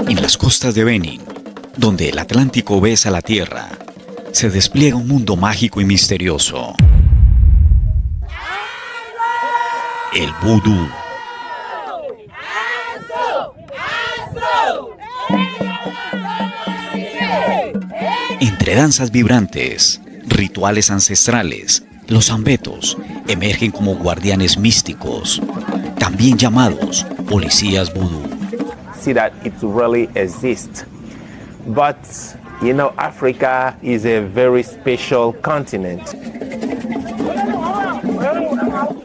En las costas de Benín, donde el Atlántico besa la tierra, se despliega un mundo mágico y misterioso. El vudú. Entre danzas vibrantes, rituales ancestrales, los zambetos emergen como guardianes místicos, también llamados policías vudú. See that it really exists. But, you know, Africa is a very special continent.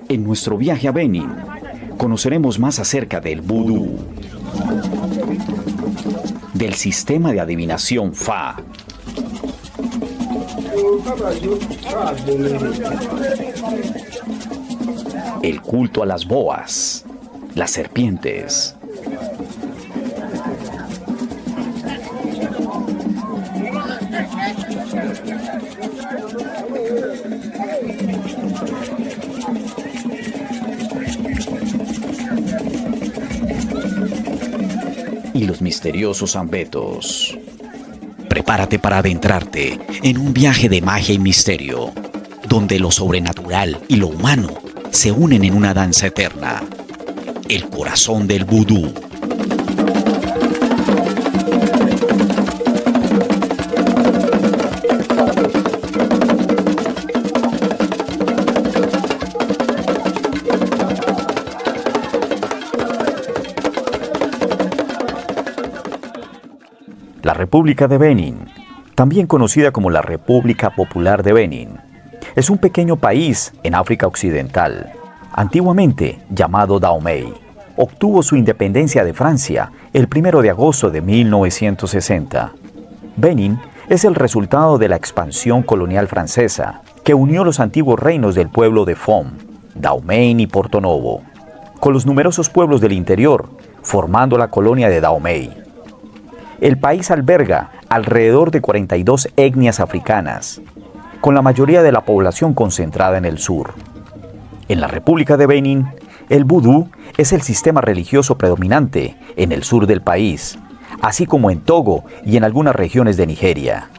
En nuestro viaje a Benín, conoceremos más acerca del vudú, del sistema de adivinación Fa, el culto a las boas, las serpientes, y los misteriosos zambetos. Prepárate para adentrarte en un viaje de magia y misterio, donde lo sobrenatural y lo humano se unen en una danza eterna. El corazón del vudú. La República de Benín, también conocida como la República Popular de Benín, es un pequeño país en África Occidental, antiguamente llamado Dahomey. Obtuvo su independencia de Francia el 1 de agosto de 1960. Benín es el resultado de la expansión colonial francesa, que unió los antiguos reinos del pueblo de Fom, Dahomey y Porto-Novo, con los numerosos pueblos del interior, formando la colonia de Dahomey. El país alberga alrededor de 42 etnias africanas, con la mayoría de la población concentrada en el sur. En la República de Benín, el vudú es el sistema religioso predominante en el sur del país, así como en Togo y en algunas regiones de Nigeria.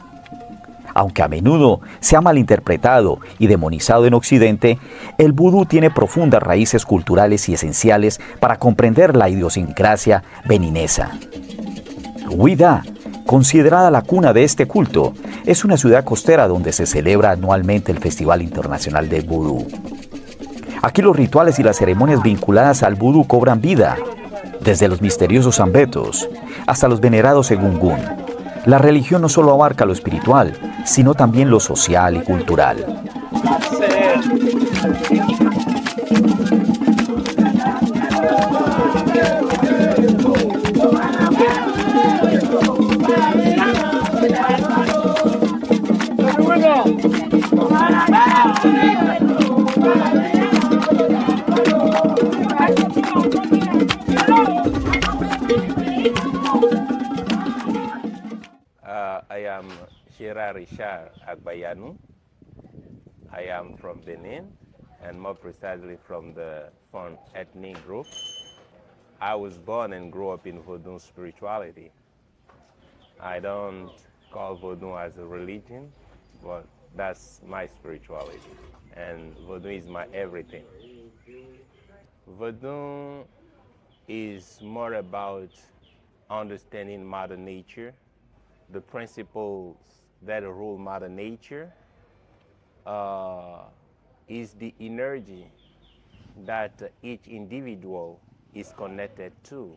Aunque a menudo se ha malinterpretado y demonizado en Occidente, el vudú tiene profundas raíces culturales y esenciales para comprender la idiosincrasia beninesa. Ouidah, considerada la cuna de este culto, es una ciudad costera donde se celebra anualmente el Festival Internacional del Vudú. Aquí los rituales y las ceremonias vinculadas al vudú cobran vida, desde los misteriosos zambetos hasta los venerados egungun. La religión no solo abarca lo espiritual, sino también lo social y cultural. I am Shira Richard Agbayanu. I am from Benin, and more precisely from the Fon ethnic group. I was born and grew up in Vodun spirituality. I don't call Vodun as a religion, but that's my spirituality. And Vodun is my everything. Vodun is more about understanding Mother Nature, the principles that rule Mother Nature, is the energy that each individual is connected to,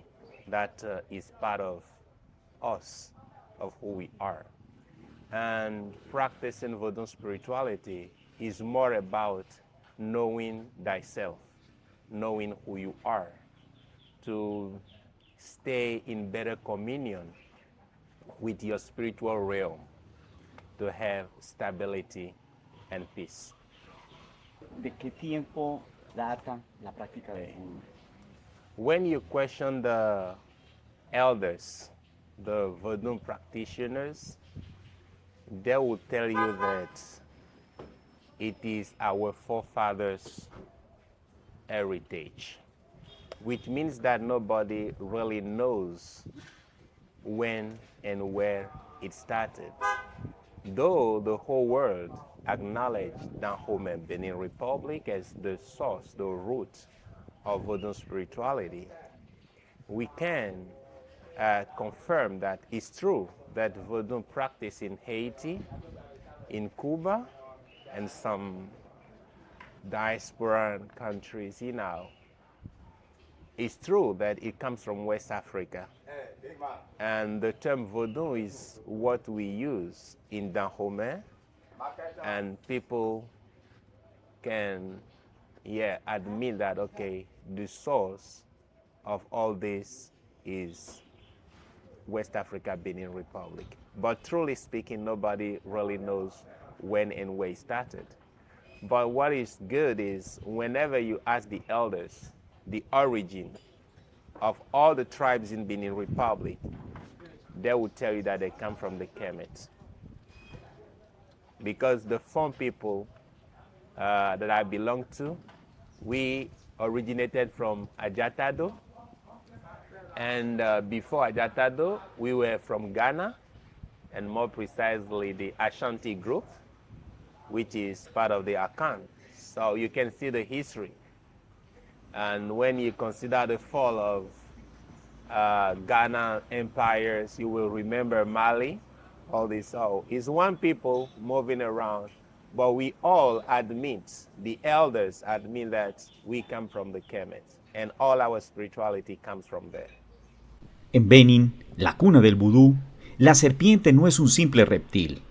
that is part of us, of who we are. And practicing Vodun spirituality is more about knowing thyself, knowing who you are, to stay in better communion with your spiritual realm, to have stability and peace. ¿De qué tiempo data la práctica de vudú? When you question the elders, the Vodun practitioners, they will tell you that it is our forefathers' heritage. which means that nobody really knows when and where it started. Though the whole world acknowledged Dahomey Benin Republic as the source, the root of Vodun spirituality, we can confirm that it's true that Vodun practice in Haiti, in Cuba, and some diaspora countries, it's true that it comes from West Africa. And the term Vodun is what we use in Dahomey, and people can admit that, okay, the source of all this is West Africa, Benin Republic. But truly speaking, nobody really knows when and where it started. But what is good is whenever you ask the elders the origin of all the tribes in Benin Republic, they will tell you that they come from the Kemets. Because the Fon people that I belong to, we originated from Ajatado. And before Ajatado, we were from Ghana, and more precisely the Ashanti group, which is part of the Akan. So you can see the history. And when you consider the fall of Ghana empires, you will remember Mali, all this. So it's one people moving around, but we all admit, the elders admit that we come from the Kemet, and all our spirituality comes from there. En Benin, la cuna del vudú, la serpiente no es un simple reptil,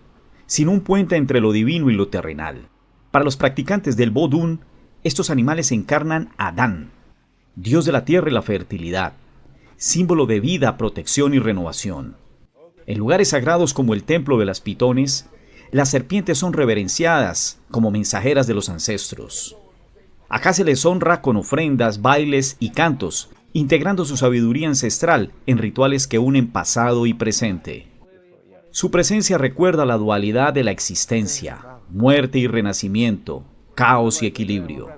sino un puente entre lo divino y lo terrenal. Para los practicantes del vodún, estos animales encarnan a Adán, dios de la tierra y la fertilidad, símbolo de vida, protección y renovación. En lugares sagrados como el templo de las pitones, las serpientes son reverenciadas como mensajeras de los ancestros. Acá se les honra con ofrendas, bailes y cantos, integrando su sabiduría ancestral en rituales que unen pasado y presente. Su presencia recuerda la dualidad de la existencia, muerte y renacimiento, caos y equilibrio.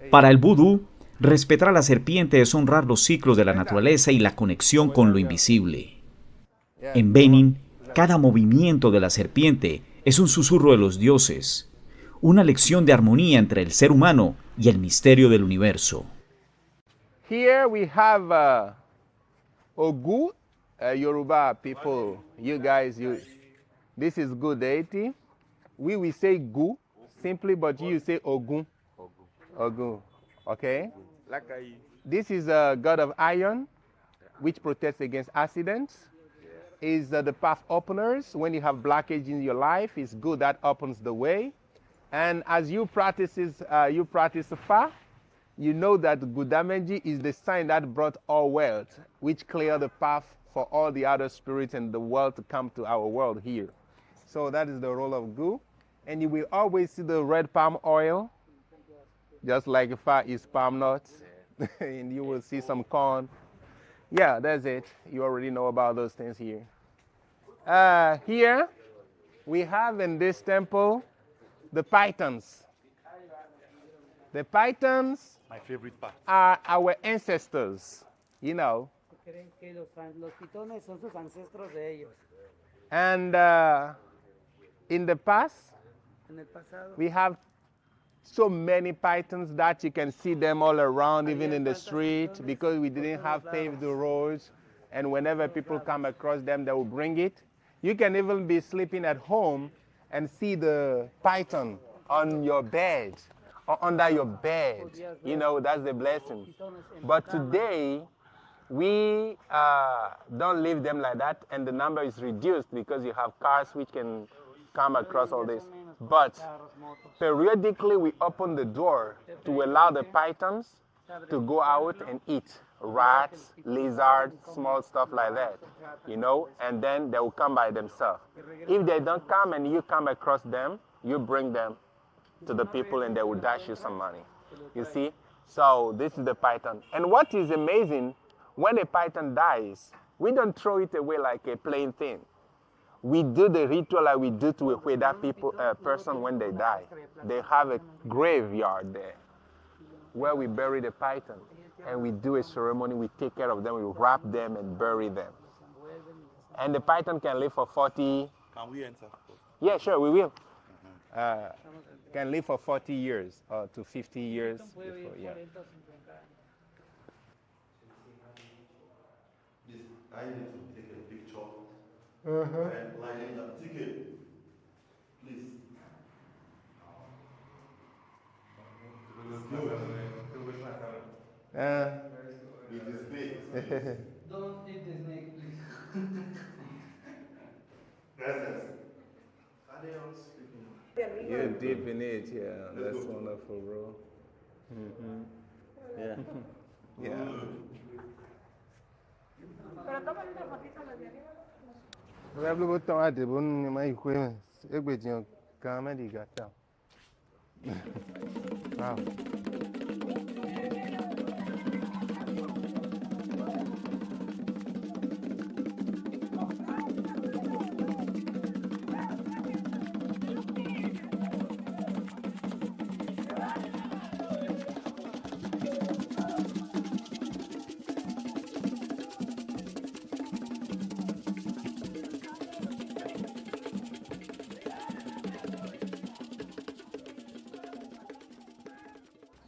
Para el vudú, respetar a la serpiente es honrar los ciclos de la naturaleza y la conexión con lo invisible. En Benin, cada movimiento de la serpiente es un susurro de los dioses, una lección de armonía entre el ser humano y el misterio del universo. Here we have Ogu, Yoruba people. You guys, this is good deity. We will say Gu simply, but you say Ogun. Ogun, okay? This is a god of iron, which protects against accidents. Is the path openers. When you have blockage in your life, it's good that opens the way. And as you practice Fa, you know that Gudamenji is the sign that brought all wealth, which cleared the path for all the other spirits in the world to come to our world here. So that is the role of Gu. And you will always see the red palm oil, just like Fa is palm nuts. And you will see some corn. Yeah, that's it. You already know about those things here. Here, we have in this temple the pythons. The pythons, my favorite part, are our ancestors, you know. Los pitones son sus ancestros de ellos. And in the past, En el pasado, we have so many pythons that you can see them all around, even in the street, because we didn't have paved roads. And whenever people come across them, they will bring it. You can even be sleeping at home and see the python on your bed or under your bed. You know, that's the blessing. But today, we don't leave them like that, and the number is reduced because you have cars which can come across all this. But periodically, we open the door to allow the pythons to go out and eat rats, lizards, small stuff like that, you know, and then they will come by themselves. If they don't come and you come across them, you bring them to the people and they will dash you some money, you see? So this is the python. And what is amazing, when a python dies, we don't throw it away like a plain thing. We do the ritual like we do to a Hueda person when they die. They have a graveyard there where we bury the python. and we do a ceremony, we take care of them, we wrap them and bury them. And the python can live for 40... Can we enter? Yeah, sure, we will. Can live for 40 years to 50 years. Before, yeah. I need to take a picture and like in the ticket, please. With the snake. Don't eat the snake, please. Presence. You're deep in it, yeah. That's wonderful, bro. Mm-hmm. Yeah. Yeah. Hablo botão a de bom mais coisa. Eu beijinho cama de gato. Wow.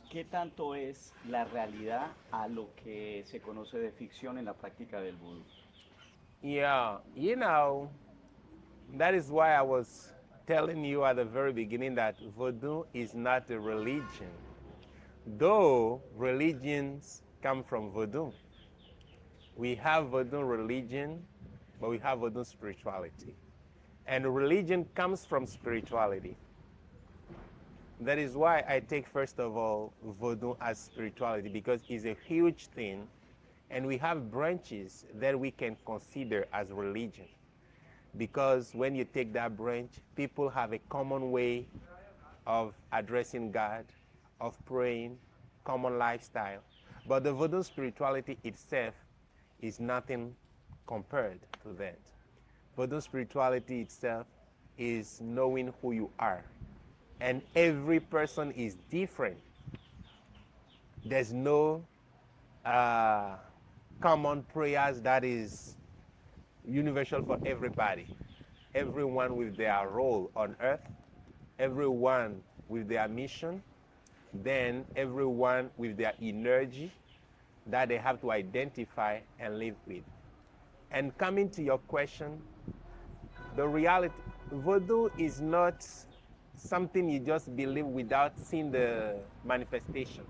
¿Qué tanto es la realidad a lo que se conoce de ficción en la práctica del vudú? Yeah, you know, that is why I was telling you at the very beginning that voodoo is not a religion. Though religions come from voodoo. We have voodoo religion, but we have voodoo spirituality. And religion comes from spirituality. That is why I take, first of all, voodoo as spirituality, because it's a huge thing, and we have branches that we can consider as religion. Because when you take that branch, people have a common way of addressing God, of praying, common lifestyle. But the voodoo spirituality itself is nothing compared to that. Voodoo spirituality itself is knowing who you are. And every person is different. There's no common prayers that is universal for everybody. Everyone with their role on earth, everyone with their mission, then everyone with their energy that they have to identify and live with. And coming to your question, the reality, voodoo is not something you just believe without seeing the manifestation.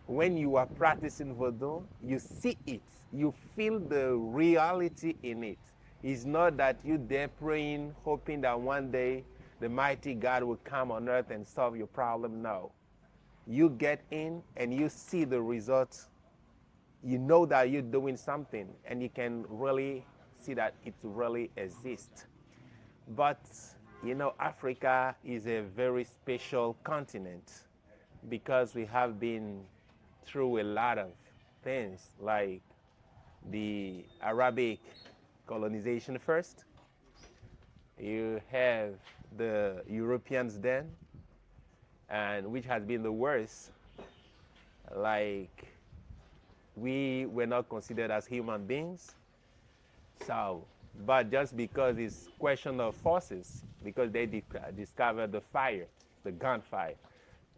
When you are practicing voodoo, you see it, you feel the reality in it. It's not that you there praying, hoping that one day the mighty God will come on earth and solve your problem. No. You get in and you see the results. You know that you're doing something, and you can really see that it really exists. But you know, Africa is a very special continent because we have been through a lot of things, like the Arabic colonization first. You have the Europeans then, and which has been the worst. Like, we were not considered as human beings. So, but just because it's question of forces, because they discovered the fire, the gunfire,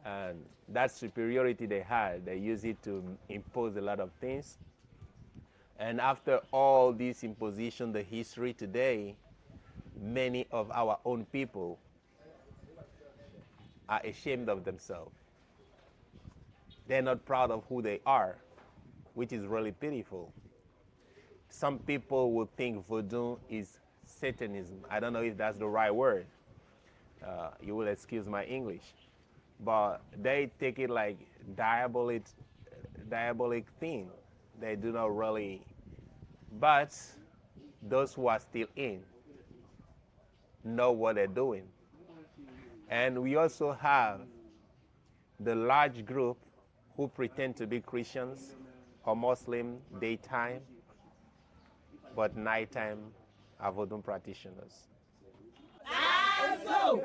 and that superiority they had, they used it to impose a lot of things. And after all this imposition, the history today, many of our own people are ashamed of themselves. They're not proud of who they are, which is really pitiful. Some people would think voodoo is Satanism. I don't know if that's the right word. You will excuse my English. But they take it like diabolic thing. They do not really. But those who are still in know what they're doing. And we also have the large group who pretend to be Christians or Muslim daytime, but nighttime are voodoo practitioners. Azo,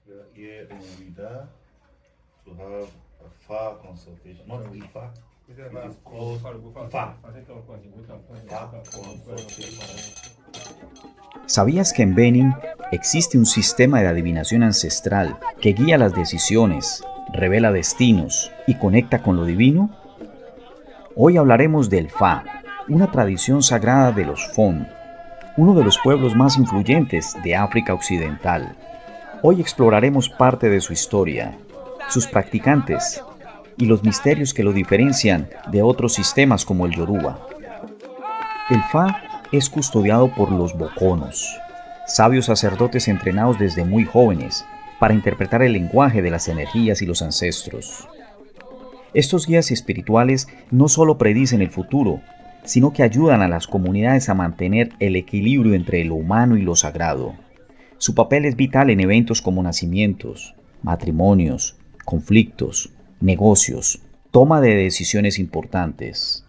We are here in Vida to have a far consultation. Not Ifa, it is called Fa. Fa consultation. ¿Sabías que en Benin existe un sistema de adivinación ancestral que guía las decisiones, revela destinos y conecta con lo divino? Hoy hablaremos del Fa, una tradición sagrada de los Fon, uno de los pueblos más influyentes de África Occidental. Hoy exploraremos parte de su historia, sus practicantes y los misterios que lo diferencian de otros sistemas como el Yoruba. El Fa es custodiado por los boconos, sabios sacerdotes entrenados desde muy jóvenes para interpretar el lenguaje de las energías y los ancestros. Estos guías espirituales no solo predicen el futuro, sino que ayudan a las comunidades a mantener el equilibrio entre lo humano y lo sagrado. Su papel es vital en eventos como nacimientos, matrimonios, conflictos, negocios, toma de decisiones importantes.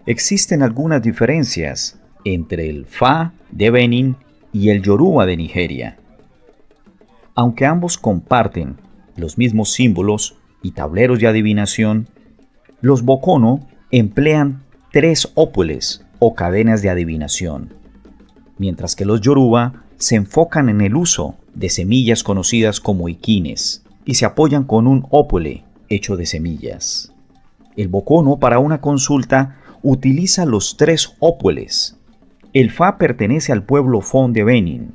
Existen algunas diferencias entre el Fa de Benin y el Yoruba de Nigeria. Aunque ambos comparten los mismos símbolos y tableros de adivinación, los bocono emplean 3 ópules o cadenas de adivinación, mientras que los Yoruba se enfocan en el uso de semillas conocidas como iquines y se apoyan con un ópule hecho de semillas. El bocono para una consulta utiliza los 3 ópules. El Fa pertenece al pueblo Fon de Benin,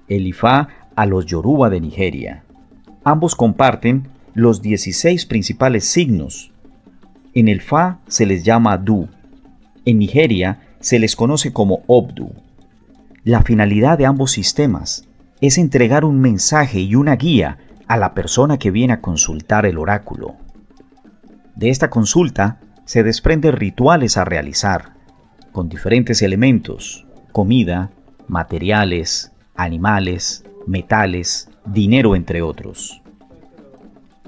el Ifa a los Yoruba de Nigeria. Ambos comparten los 16 principales signos. En el Fa se les llama Du. En Nigeria se les conoce como Obdu. La finalidad de ambos sistemas es entregar un mensaje y una guía a la persona que viene a consultar el oráculo. De esta consulta se desprenden rituales a realizar, con diferentes elementos: comida, materiales, animales, metales, dinero, entre otros.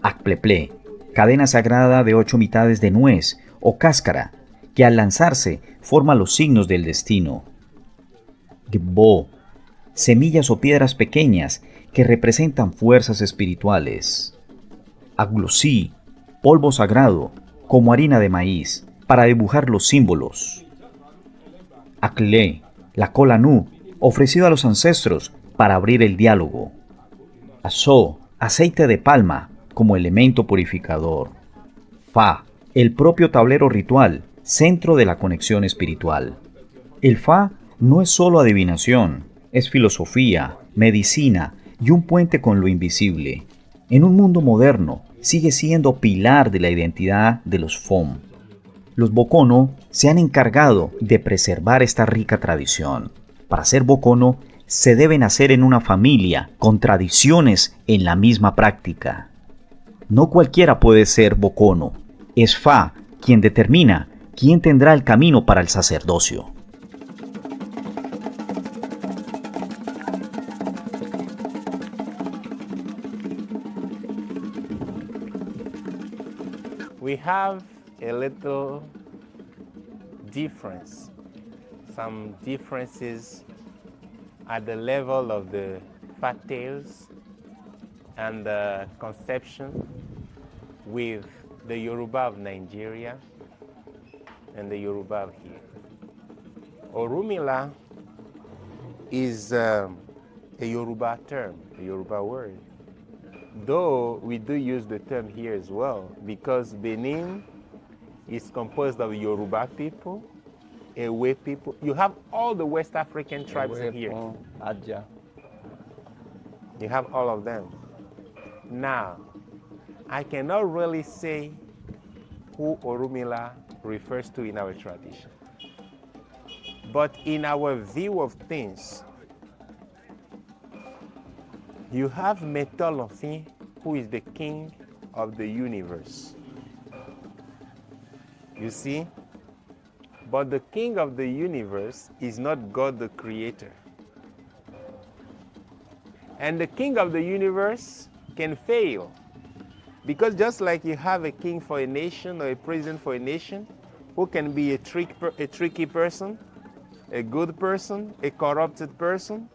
Akpleple, cadena sagrada de 8 mitades de nuez o cáscara, que al lanzarse forma los signos del destino. Gbo, semillas o piedras pequeñas que representan fuerzas espirituales. Aglosi, polvo sagrado, como harina de maíz, para dibujar los símbolos. Akle, la cola nu, ofrecido a los ancestros para abrir el diálogo. Aso, aceite de palma, como elemento purificador. Fa, el propio tablero ritual, centro de la conexión espiritual. El Fa no es solo adivinación, es filosofía, medicina y un puente con lo invisible. En un mundo moderno, sigue siendo pilar de la identidad de los Fon. Los bocono se han encargado de preservar esta rica tradición. Para ser bocono, se deben hacer en una familia, con tradiciones en la misma práctica. No cualquiera puede ser bocono. Es Fa quien determina quién tendrá el camino para el sacerdocio. We have a little difference, some differences at the level of the fat tales and the conception with the Yoruba of Nigeria and the Yoruba of here. Orumila is a Yoruba term, a Yoruba word. Though we do use the term here as well, because Benin is composed of Yoruba people Ewe people. You have all the West African tribes here. Adja. You have all of them. Now, I cannot really say who Orumila refers to in our tradition. But in our view of things, you have Metolofin, who is the king of the universe. You see? But the king of the universe is not God the creator. And the king of the universe can fail. Because just like you have a king for a nation or a president for a nation, who can be a tricky person, a good person, a corrupted person,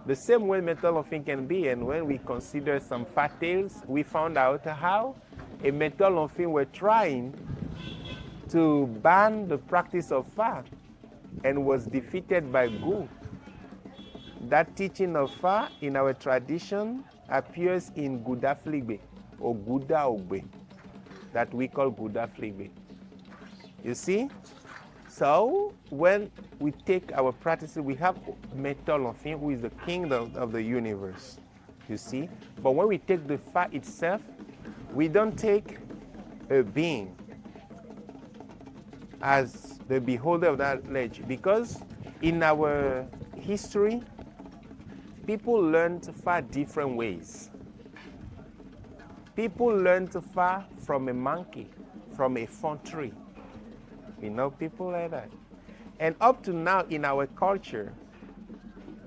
the same way Metolofin can be. And when we consider some fat tales, we found out how a Metolofin were trying to ban the practice of Fa and was defeated by Gu. That teaching of Fa in our tradition appears in Gudafligbe or Guda Ogbe, that we call Gudafligbe. You see? So when we take our practices, we have Metolofin, who is the kingdom of the universe. You see? But when we take the Fa itself, we don't take a being as the beholder of that knowledge, because in our history, people learned Fa different ways. People learned Fa from a monkey, from a fun tree. We know people like that. And up to now in our culture,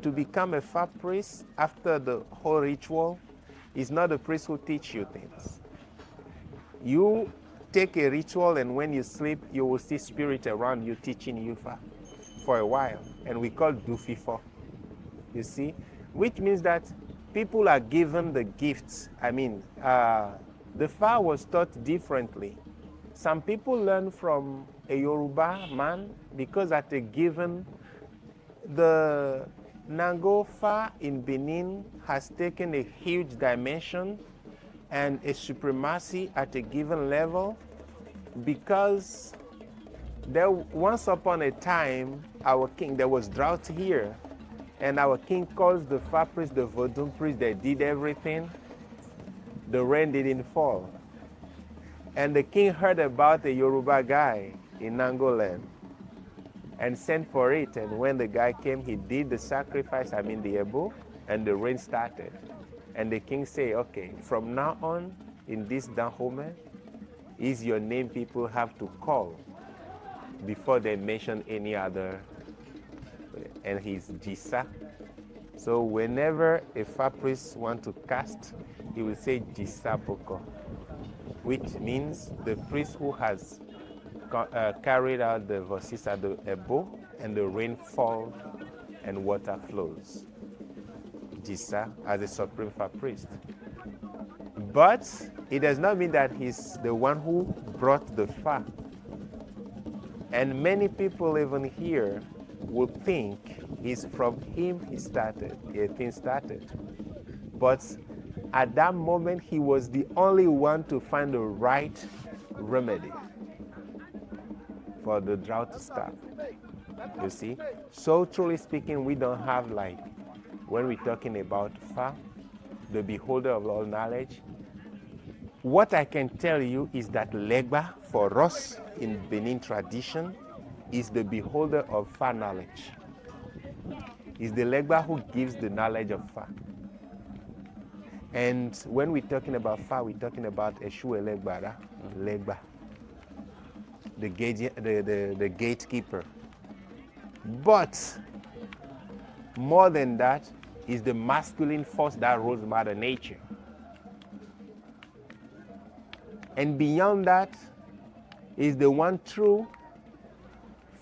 to become a Fa priest after the whole ritual is not a priest who teach you things. You take a ritual, and when you sleep, you will see spirit around you teaching you Fa for a while. And we call Dufifo. You see? Which means that people are given the gifts. I mean, the Fa was taught differently. Some people learn from a Yoruba man because at a given, the Nango Fa in Benin has taken a huge dimension and a supremacy at a given level, because once upon a time, our king, there was drought here, and our king calls the Fa priest, the Vodun priest, they did everything. The rain didn't fall. And the king heard about a Yoruba guy in Nangoland and sent for it. And when the guy came, he did the sacrifice, the Ebo, and the rain started. And the king said, okay, from now on, in this Dahome, is your name people have to call before they mention any other. And he's Jisa. So whenever a Fa priest wants to cast, he will say Jisa Boko, which means the priest who has carried out the Vosisa, the Ebo, and the rain falls and water flows. Jisa as a supreme Fa priest. But it does not mean that he's the one who brought the Fa. And many people even here would think it's from him a thing started. But at that moment, he was the only one to find the right remedy for the drought to stop. You see? So truly speaking, we don't have, like, when we're talking about Fa, the beholder of all knowledge, what I can tell you is that Legba, for us in Benin tradition, is the beholder of Fa knowledge. Is the Legba who gives the knowledge of Fa. And when we're talking about Fa, we're talking about Eshu Elegbara, Legba, the gatekeeper. But more than that is the masculine force that rules Mother Nature. And beyond that is the one true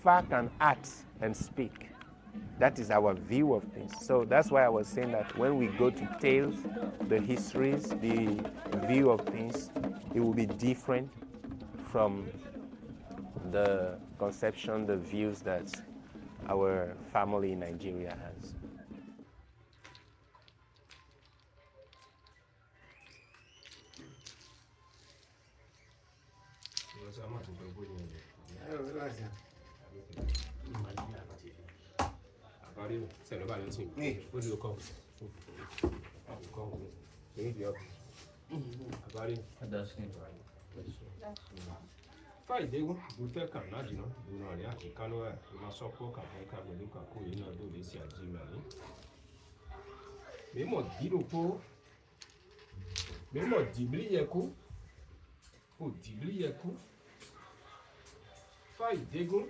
Fa can act and speak. That is our view of things. So that's why I was saying that when we go to tales, the histories, the view of things, it will be different from the conception, the views that our family in Nigeria has. Abari, Salabari, what do you call Abari, that's right. Fight, they won't tell Canada, you know, they are Kano, Masopo, Kabuka, you know, do this year, Jimmy. Memo Dirupo, Memo Dibliaku, oh, Dibliaku. Fight, they go.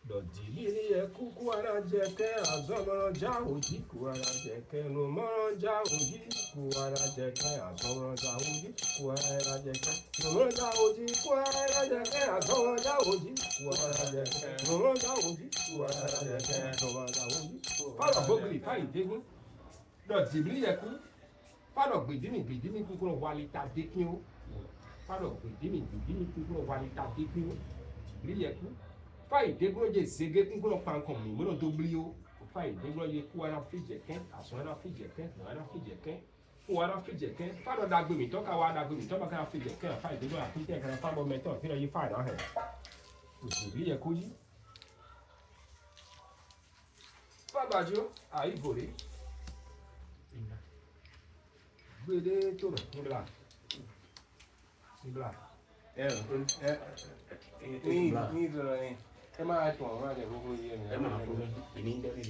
Dọ̀jìlì ẹkú kú ara jẹ̀kẹ́ àzọ́mọ́rán já òjì kú ara jẹ̀kẹ́ lòmọ́rán já òjì kú ara jẹ̀kẹ́ àzọ́mọ́rán já òjì kú ara jẹ̀kẹ́ lòmọ́rán já òjì kú ara jẹ̀kẹ́ àzọ́mọ́rán já òjì kú ara jẹ̀kẹ́ lòmọ́rán já òjì kú ara jẹ̀kẹ́ àzọ́mọ́rán já òjì. Fálọ̀ gbógbìlì fáyì dégún dọ̀jìlì ẹkú fálọ̀ gbèdémì kúkúrò wálé ta dékín ó fálọ̀ gbèdémì kúkúrò wálé ta dékín ó jìbìlì ẹkú. Fai degro je zege kunkuro pankom mi mono doblio fai degro ye ku ara fijeken aso ara fijeken no ara fijeken ku ara fijeken fa do dagbe mi to ka wa dagbe mi to ba ka fijeken fai degro a fijeken kan fa bo meto fi no yi fa do he o bi ye ko yi fa bajo a igore gbede to no bla ni Am I at one?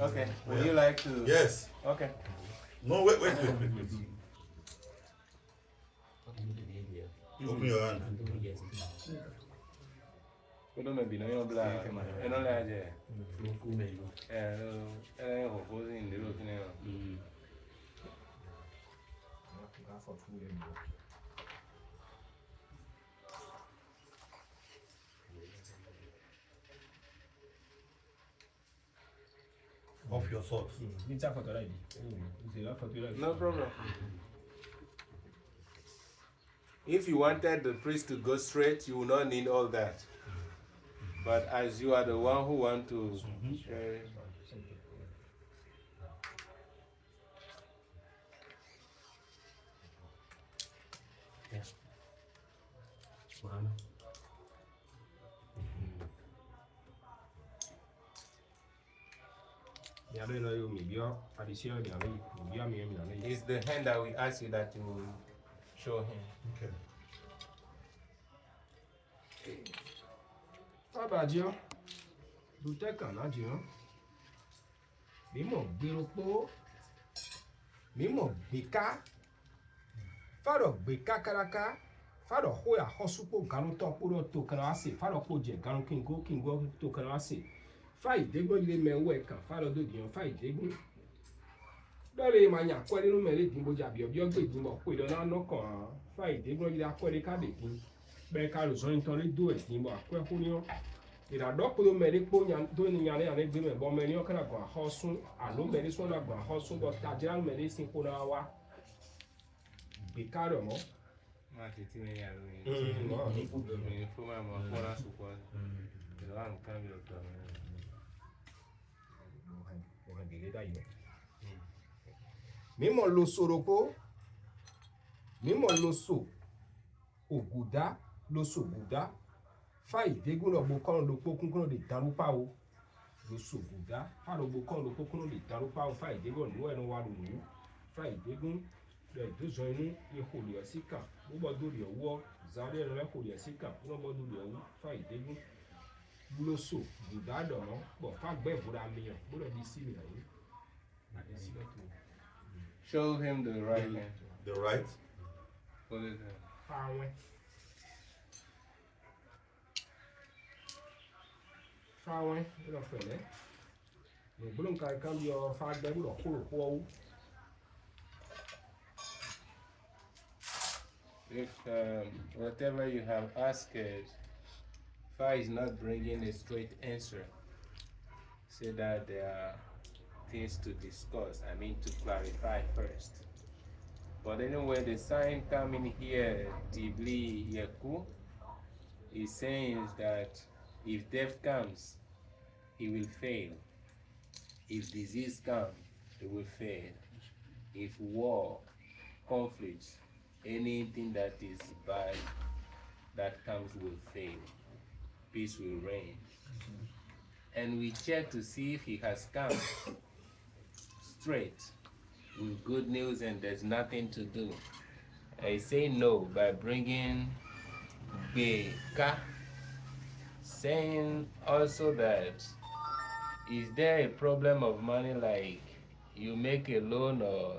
Okay. Would you like to? Yes. Okay. No, wait. Open your hand. We don't maybe no black. I don't like it. Off your socks. No problem. If you wanted the priest to go straight, you will not need all that. But as you are the one who want to share it. It's the hand that we ask you that you show him. Okay. Fabadio, Buteka Nadio, Mimo Birupo, Mimo Bika, Faro Bika Karaka, Faro Hoya Hosupo, Gano Topuro to Kanasi, Faro Poje, Gano Kingo to Kanasi. Fight, they go lay me work and follow the fight, they go. Dọ́lé máa yàn kọ́ nínú mẹ́rin ìdìbò jàbí ọbí ọgbẹ́ ìdìbò pé ìdáná lọ́kàn án fáì dégbò yìí akọ́lé kábèkí bẹ́ẹ̀ ká lò sọ́yìn tán lé dó ìdìbò àkọ́kọ́ ní ọ́ ìdádọ́kùnrin mẹ́rin pọ́ tó ní yàrá yàrá gbé mẹ́bọ́ mẹ́rin ọ̀kẹ́ nàgbọ̀n àhọ́sún àló mẹ́rin sọ́nà àgbọ̀n àhọ́sún bọ́ tàjẹ́rà mẹ́rin sí kó náà wá gbé kárọ̀ mọ́. Má tètè ní yàrá yìí fún máa mọ̀ fún ọ̀rá sùpọ̀ ìlànà nǹkan bí ọ̀tọ̀ mímọ̀ lo soroko mímọ̀ lo so ògùdá lo so ògùdá fáì dégún lọ gbó kọ́run ló pókún kúrò lè darúpá o lo so ògùdá fáì lọ gbó kọ́run ló pókún kúrò lè darúpá o fáì dégún ọ̀nù ẹ̀rọ wa lòlù fáì dégún lọ ìdózọ inú ihò lè ọ̀síkà gbogbo dórí ọwọ́ ìzáwọ́ ẹ̀rọ ẹ̀kọ́ lè ọ̀síkà gbogbo dórí ọwọ́ fáì dégún lo so ògùdá dọ̀nà pọ̀ fágbẹ́ ìbúra mìíràn gbọ́dọ̀ bí sí ìrìn àyè àdé sílẹ̀ tó. Show him the right hand. The right? Put it there. Fáwẹ́. Fáwẹ́ ló pẹ̀lẹ́. Ìgbólóhùn kankan bí ọ fágbẹ́ ló kúrò kú ọwọ́. If whatever you have asked, Fa is not bringing a straight answer, say that there are things to discuss, to clarify first. But anyway, the sign coming here, Tibli Yeku, is saying that if death comes, he will fail. If disease comes, he will fail. If war, conflicts, anything that is bad that comes will fail. Peace will reign. and we check to see if he has come straight with good news and there's nothing to do. I say no by bringing Beka, saying also that is there a problem of money, like you make a loan or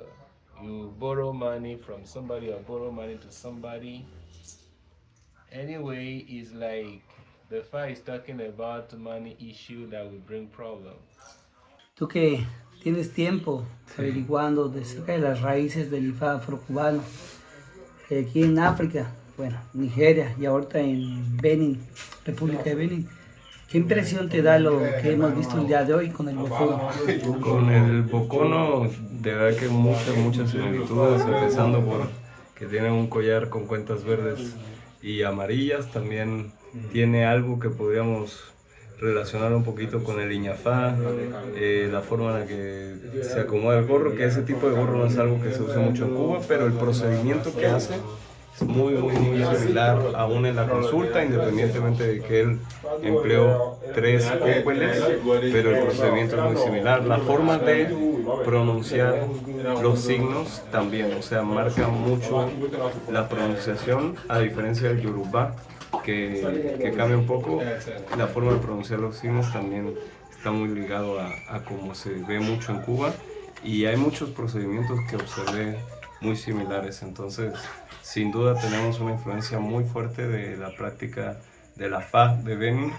you borrow money from somebody or borrow money to somebody. Anyway, it's like the file is talking about money issue that will bring problems. Tú que tienes tiempo averiguando de cerca de las raíces del IFA afrocubano, aquí en África, bueno, Nigeria y ahorita en Benin, República de Benin, ¿qué impresión te da lo que hemos visto el día de hoy con el bocono? Con el bocono, de verdad que muchas similitudes, empezando por que tiene un collar con cuentas verdes y amarillas, también tiene algo que podríamos relacionar un poquito con el iñafá, la forma en la que se acomoda el gorro, que ese tipo de gorro no es algo que se usa mucho en Cuba, pero el procedimiento que hace es muy similar aún en la consulta, independientemente de que él empleó 3 ópeles, pero el procedimiento es muy similar. La forma de pronunciar los signos también, o sea, marca mucho la pronunciación, a diferencia del Yoruba, que cambia un poco. La forma de pronunciar los signos también está muy ligado a cómo se ve mucho en Cuba, y hay muchos procedimientos que observé muy similares. Entonces, sin duda tenemos una influencia muy fuerte de la práctica de la fa de Benin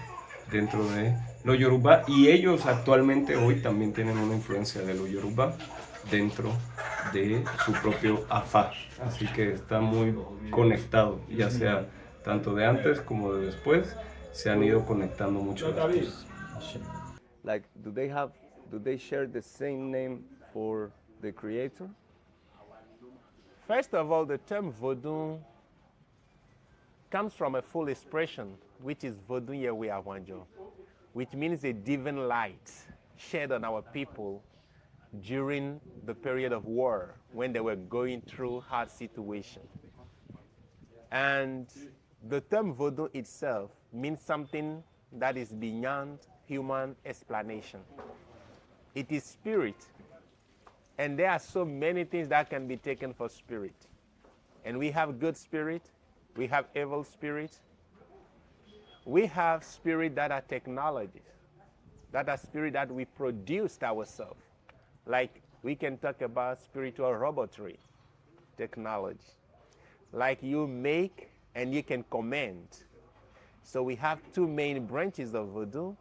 dentro de lo Yoruba, y ellos actualmente hoy también tienen una influencia de lo Yoruba dentro de su propio afá. Así que está muy conectado, ya sea tanto de antes como de después, se han ido conectando mucho las cosas. Like, do they share the same name for the creator? First of all, the term vudu comes from a full expression, which is vudu yewe awanjo, which means a divine light shed on our people during the period of war, when they were going through hard situations. And the term vudu itself means something that is beyond human explanation. It is spirit. And there are so many things that can be taken for spirit. And we have good spirit, we have evil spirit, we have spirit that are technologies, that are spirit that we produced ourselves. Like, we can talk about spiritual robotry technology. Like, you make and you can command. So we have 2 main branches of voodoo.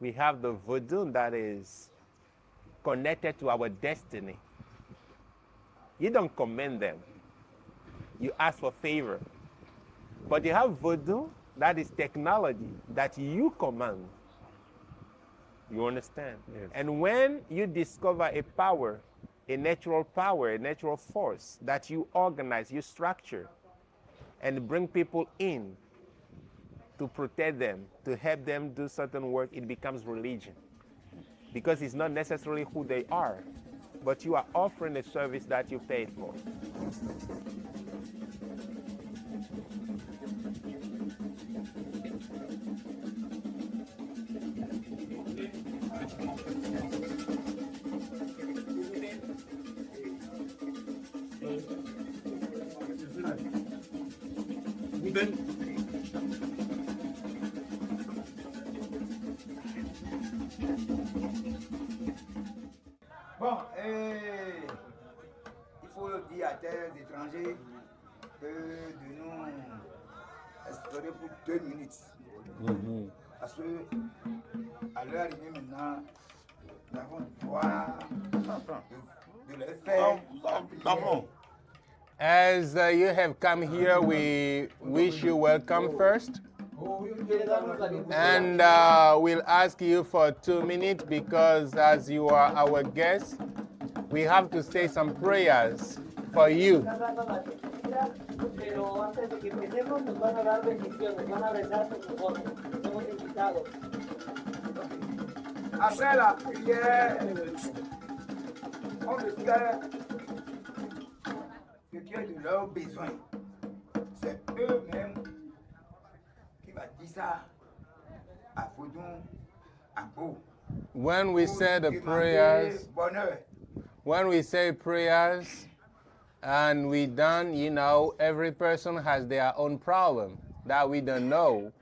We have the voodoo that is connected to our destiny. You don't command them. You ask for favor. But you have voodoo that is technology that you command. You understand? Yes. And when you discover a power, a natural force that you organize, you structure, and bring people in to protect them, to help them do certain work, it becomes religion. Because it's not necessarily who they are, but you are offering a service that you paid for. Bon, il faut dire à tes étrangers de nous explorer pour 2 minutes. Parce que à l'heure arrivée maintenant, nous avons le droit de le faire. As you have come here, we wish you welcome first. And we'll ask you for 2 minutes because as you are our guest, we have to say some prayers for you. Pero antes de que empecemos nos van a dar bendiciones, van a rezar por nosotros, somos invitados. Après la prière, on le sait ce qui est de leurs besoins. C'est eux-mêmes qui va dire ça à Vodou, When we say the prayers, when we say prayers and we done, you know, every person has their own problem that we don't know.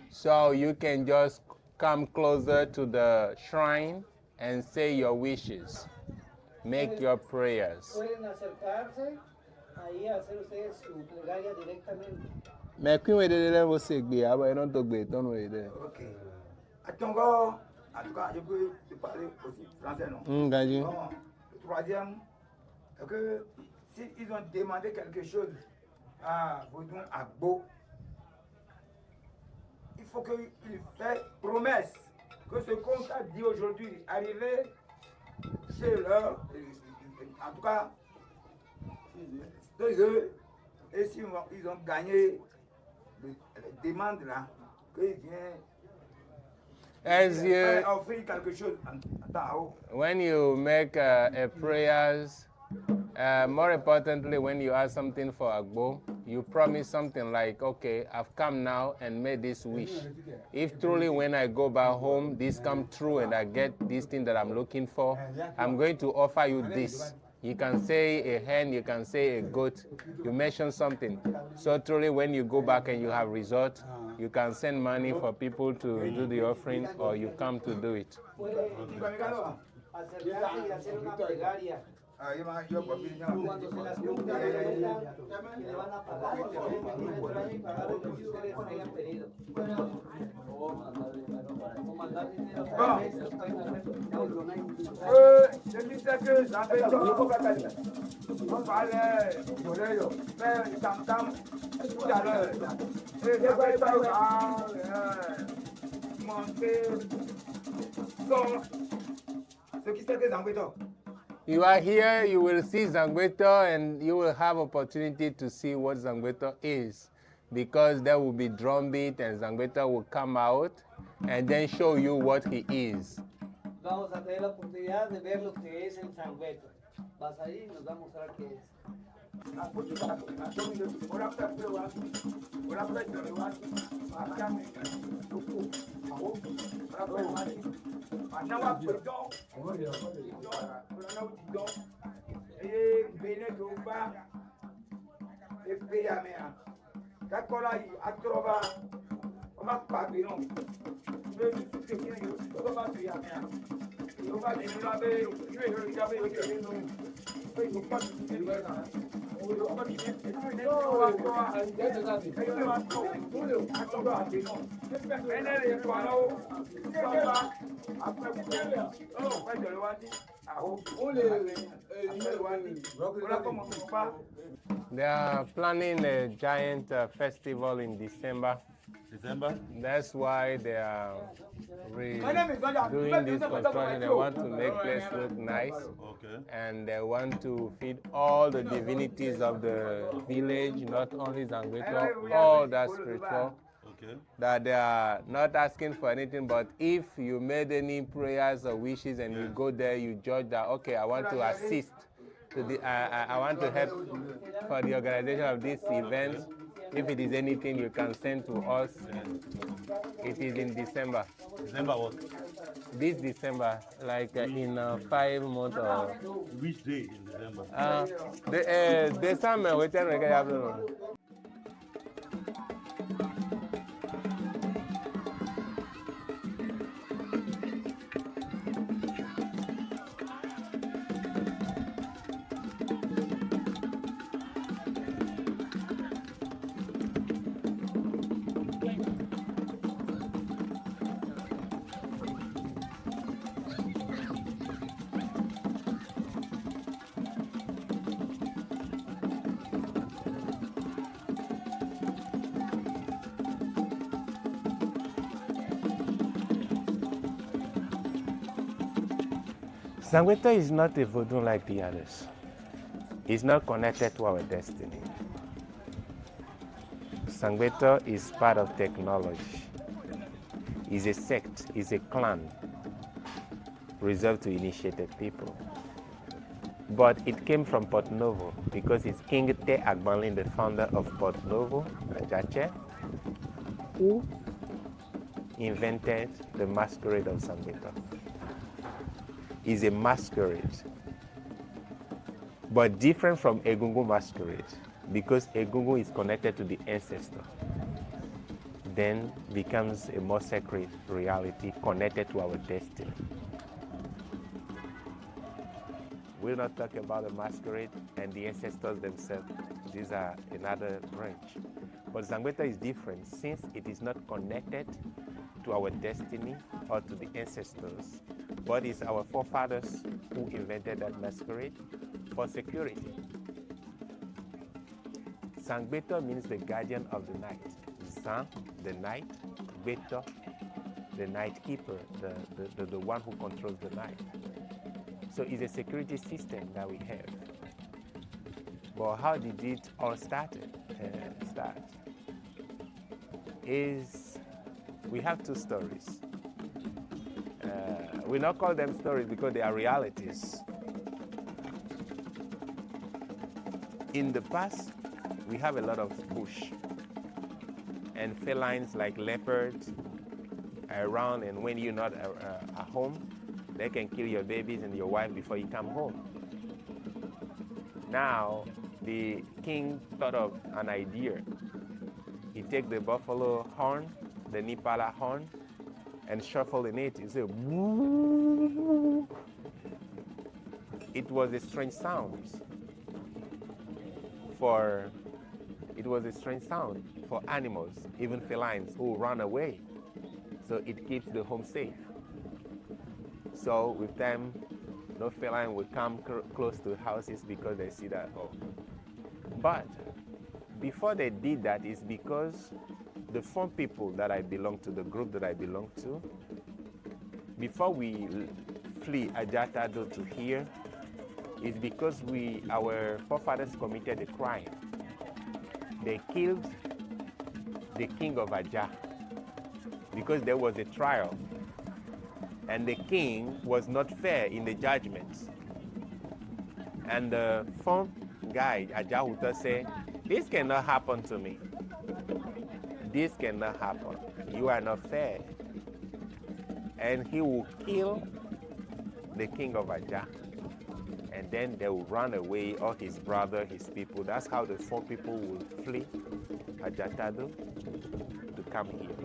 So you can just come closer to the shrine and say your wishes. Make your prayers. Pueden acercarse ahí a hacer ustedes su plegaria directamente. Mais qui est de là c'est que ah ouais non to gbe ton we de. OK. Attends, en tout cas, je peux te parler aussi français, non? Gaji. Bon, le troisième, c'est que s'ils ont demandé quelque chose à Vodou Agbo, il faut qu'il fasse promesse que ce qu'on t'a dit aujourd'hui arriver chez leur, en tout cas, chez eux, et s'ils ont gagné les demandes là, qu'ils viennent offrir quelque chose en haut. When you make a prayers, more importantly, when you ask something for Agbo, you promise something like, okay, I've come now and made this wish. If truly when I go back home, this come true and I get this thing that I'm looking for, I'm going to offer you this. You can say a hen, you can say a goat, you mention something. So truly when you go back and you have result, you can send money for people to do the offering or you come to do it. Cuando se las cumplan, le van a pagar lo que hayan y pagar lo que ustedes hayan pedido. O mandar dinero para eso, Je me disais que j'avais on parlait mais tam-tam tout à l'heure. Et j'avais pas monter ce qui s'est des You are here, you will see Zangweto and you will have opportunity to see what Zangweto is, because there will be drum beat and Zangweto will come out and then show you what he is. Vamos a tener la oportunidad de ver lo que es el Zangweto. Vas ahí y nos va a mostrar qué es. They are planning a giant festival in December. That's why they are doing this construction. They want to make place look nice, and they want to feed all the divinities of the village, not only Zangweto, all that spiritual. That they are not asking for anything, but if you made any prayers or wishes and you go there, you judge that, okay, I want to assist. I want to help for the organization of this event. If it is anything you can send to us, it is in December. December what? This December, like in 5 months or... Which day in December? December, we tell you. Zangweto is not a voodoo like the others. It's not connected to our destiny. Zangweto is part of technology. It's a sect, it's a clan reserved to initiated people. But it came from Port Novo because it's King Te Agbanlin, the founder of Port Novo, Ajache, who invented the masquerade of Sangbeta. It's a masquerade, but different from Egungun masquerade, because Egungun is connected to the ancestor, then becomes a more sacred reality connected to our destiny. We'll not talk about the masquerade and the ancestors themselves. These are another branch. But Sangbeta is different since it is not connected to our destiny or to the ancestors, but it's our forefathers who invented that masquerade for security. Sangbeta means the guardian of the night. Sang, the night, Beto, the night keeper, the one who controls the night. So it's a security system that we have. But how did it all start? We have two stories. We not call them stories because they are realities. In the past, we have a lot of bush and felines like leopards around, and when you're not at home, they can kill your babies and your wife before you come home. Now, the king thought of an idea. He take the buffalo horn, the Nipala horn, and shuffle in it. You say, woo. It was a strange sound for animals, even felines who run away. So it keeps the home safe. So with time, no feline will come close to houses because they see that, oh. But before they did that, it's because the four people that I belong to, the group that I belong to, before we flee Ajatado to here, is because our forefathers committed a crime. They killed the king of Ajah because there was a trial. And the king was not fair in the judgments. And the first guy, Ajahuta, said, this cannot happen to me. This cannot happen. You are not fair. And he will kill the king of Ajah. And then they will run away, all his brother, his people. That's how the four people will flee Ajatado to come here.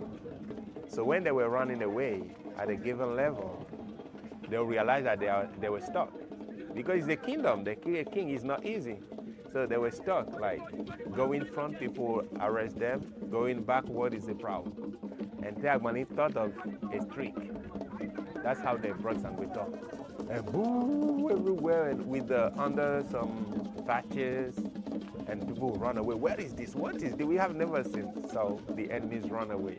So when they were running away, at a given level, they'll realize that they were stuck. Because it's a kingdom, the king is not easy. So they were stuck, like going front, people arrest them, going backward is a problem. And Teagmani thought of a trick. That's how they brought Sangbeta. And boo everywhere, and with under some thatches, and people run away. Where is this? What is this? We have never seen. So the enemies run away.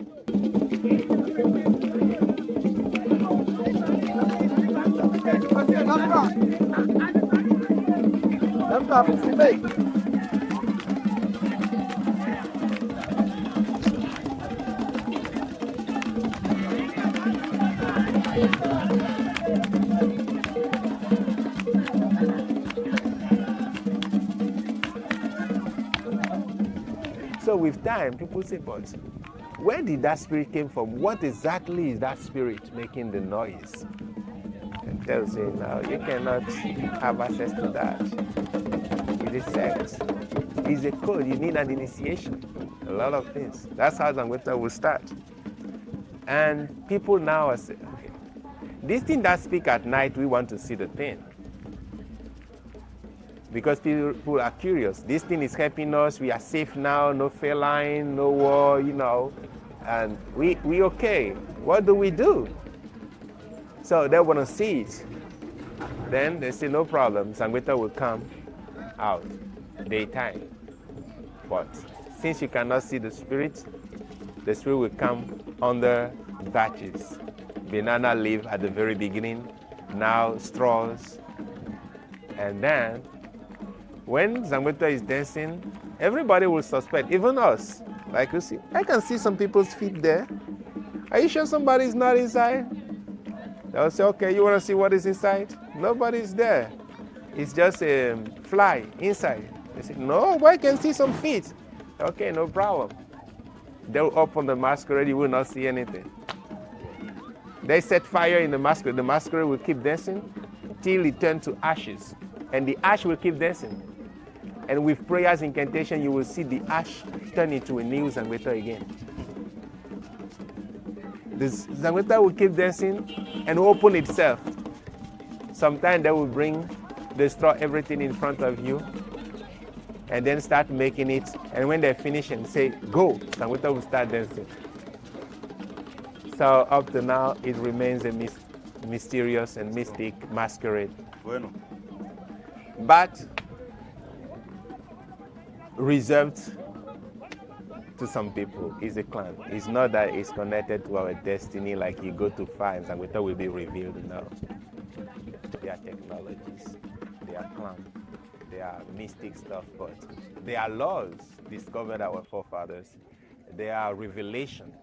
So with time, people say, but where did that spirit came from? What exactly is that spirit making the noise? And tells you, no, you cannot have access to that. It's a sect. It's a code. You need an initiation. A lot of things. That's how Sangbeta will start. And people now are saying, okay, this thing that speak at night, we want to see the thing. Because people are curious. This thing is helping us. We are safe now. No feline, no war, And we okay. What do we do? So they want to see it. Then they say, no problem. Sangbeta will come out daytime. But since you cannot see the spirit will come under thatches. Banana leaf at the very beginning, now straws. And then, when Sangbeta is dancing, everybody will suspect, even us. Like you see, I can see some people's feet there. Are you sure somebody's not inside? They'll say, okay, you want to see what is inside? Nobody's there. It's just a fly inside. They say, no, I can see some feet. Okay, no problem. They'll open the masquerade, you will not see anything. They set fire in the masquerade. The masquerade will keep dancing till it turns to ashes. And the ash will keep dancing. And with prayers, incantation, you will see the ash turn into a new Zangweta again. The Zangweta will keep dancing and open itself. Sometimes they will destroy everything in front of you and then start making it. And when they finish and say, go, Zangweta will start dancing. So up to now, it remains a mysterious and mystic masquerade. Bueno. But reserved to some people is a clan. It's not that it's connected to our destiny like you go to fire and Zangweta will be revealed now. They are technologies, they are clans, they are mystic stuff, but they are laws discovered by our forefathers. They are revelation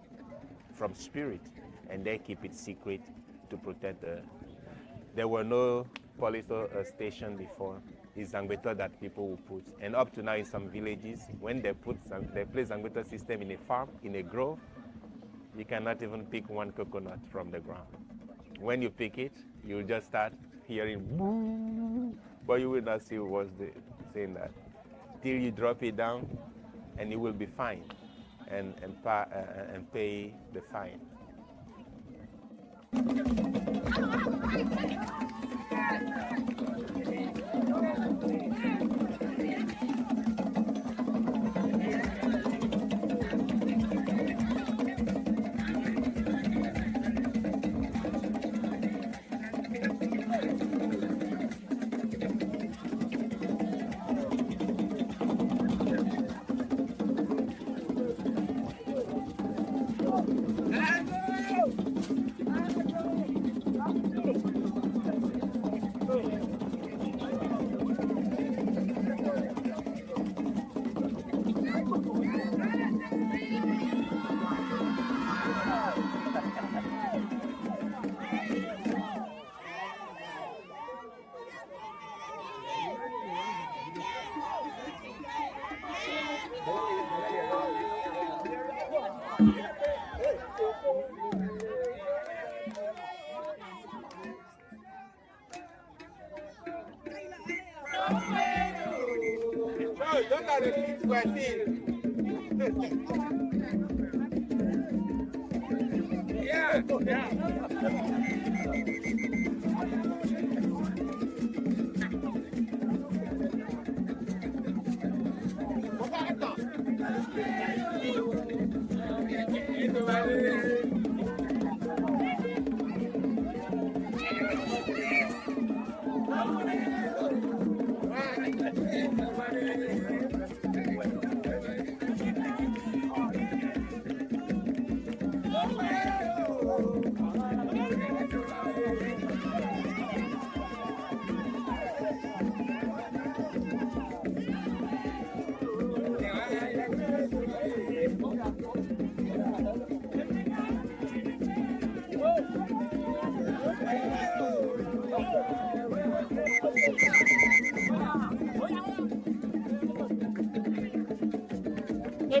from spirit, and they keep it secret to protect the. There were no police station before. It's Zangweta that people will put. And up to now in some villages, when they place Zangweta system in a farm, in a grove, you cannot even pick one coconut from the ground. When you pick it, you'll just start hearing boo, but you will not see what's saying that. Till you drop it down, and you will be fined and pay the fine. Don't have the feet for a thing.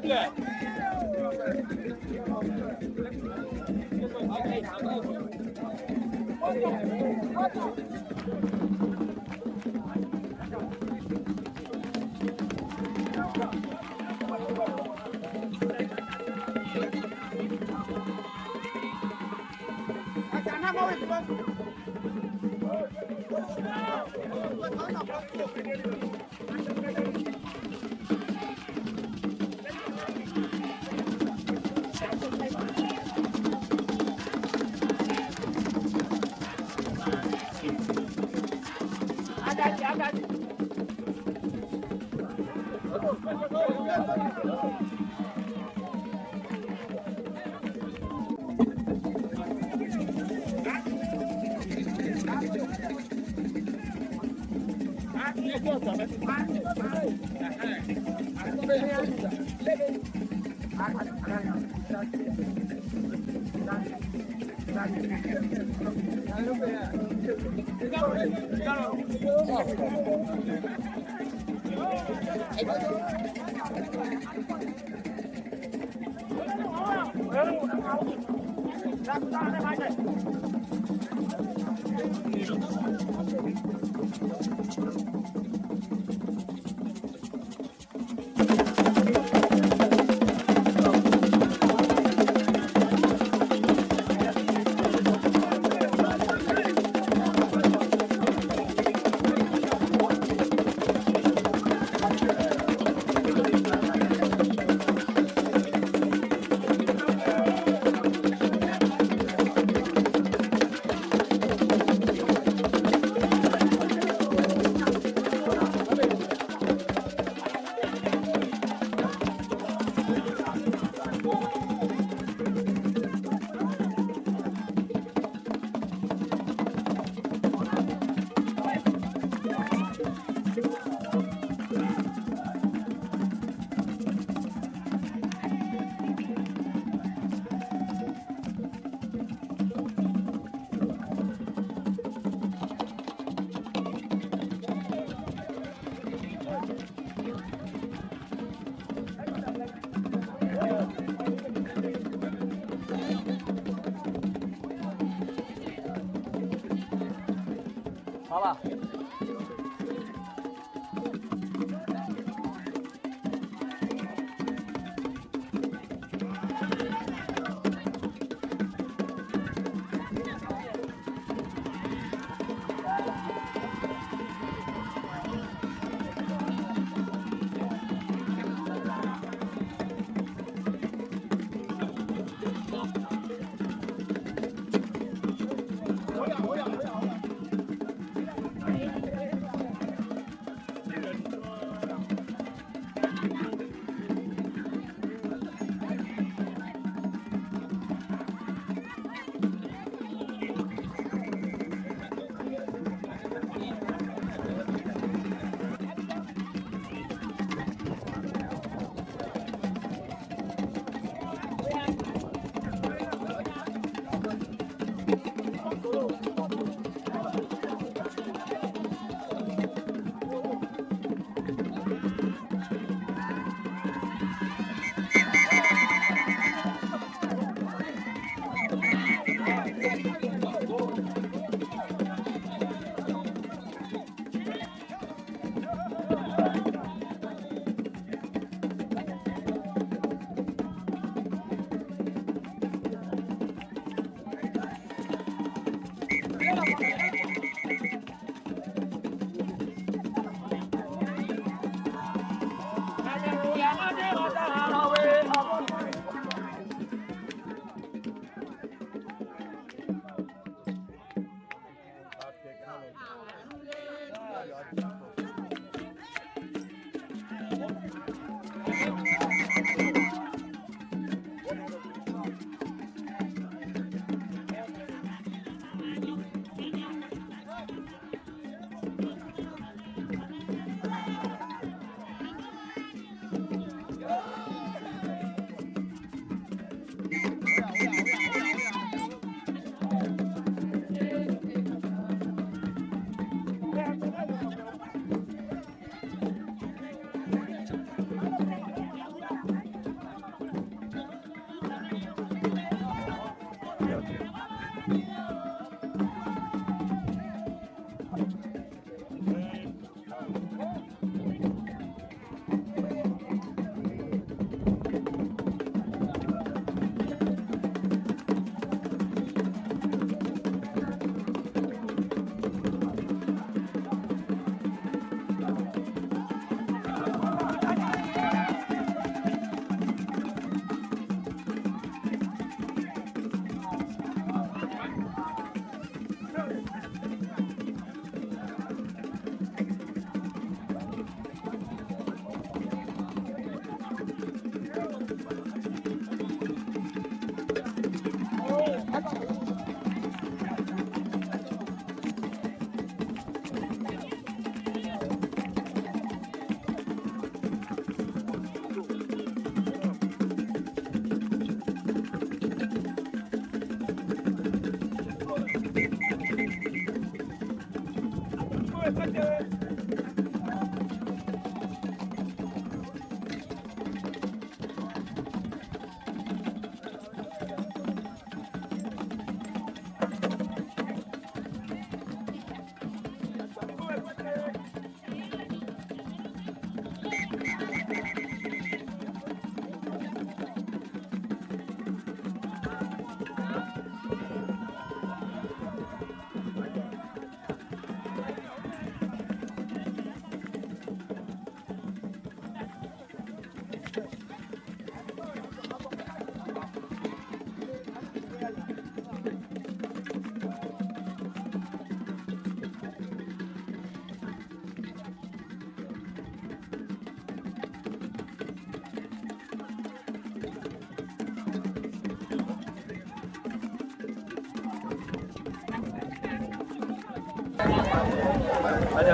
Yeah.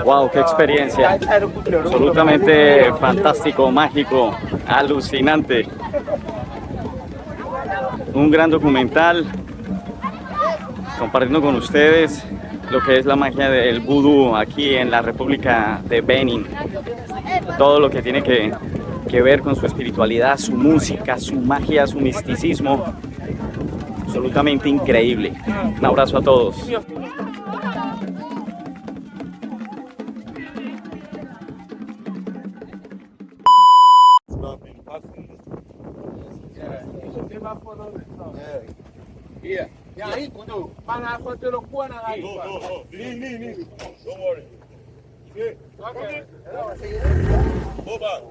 Wow, qué experiencia. Absolutamente fantástico, mágico, alucinante. Un gran documental compartiendo con ustedes lo que es la magia del vudú aquí en la República de Benin. Todo lo que tiene que ver con su espiritualidad, su música, su magia, su misticismo. Absolutamente increíble. Un abrazo a todos. Yeah, he could do. Man, I put to the corner like that. Ni. Don't worry. Okay. Go back.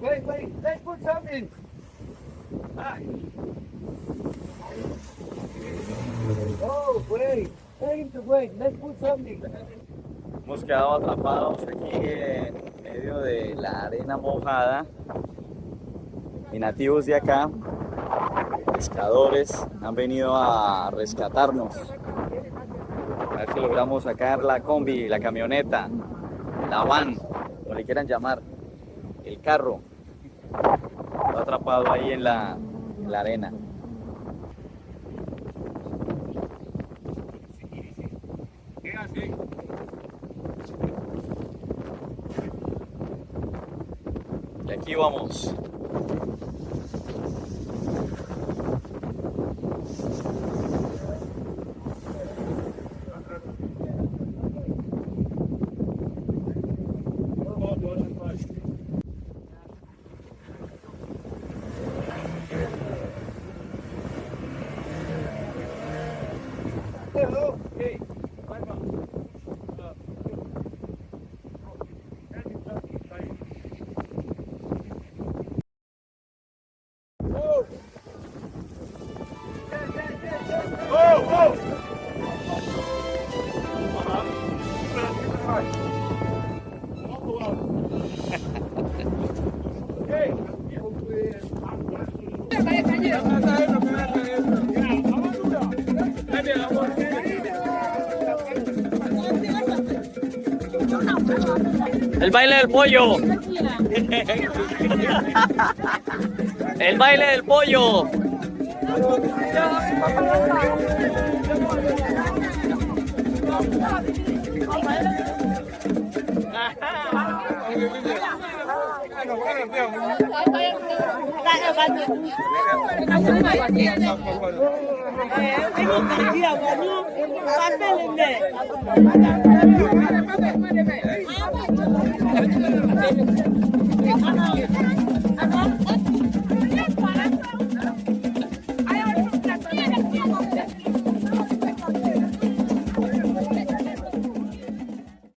Wait, let's put something. Oh, wait, let's put something. Hemos quedado atrapados aquí en medio de la arena mojada y nativos de acá, pescadores, han venido a rescatarnos. A ver si logramos sacar la combi, la camioneta, la van, como le quieran llamar, el carro. Está atrapado ahí en la arena. Y aquí vamos. El baile del pollo. El baile del pollo.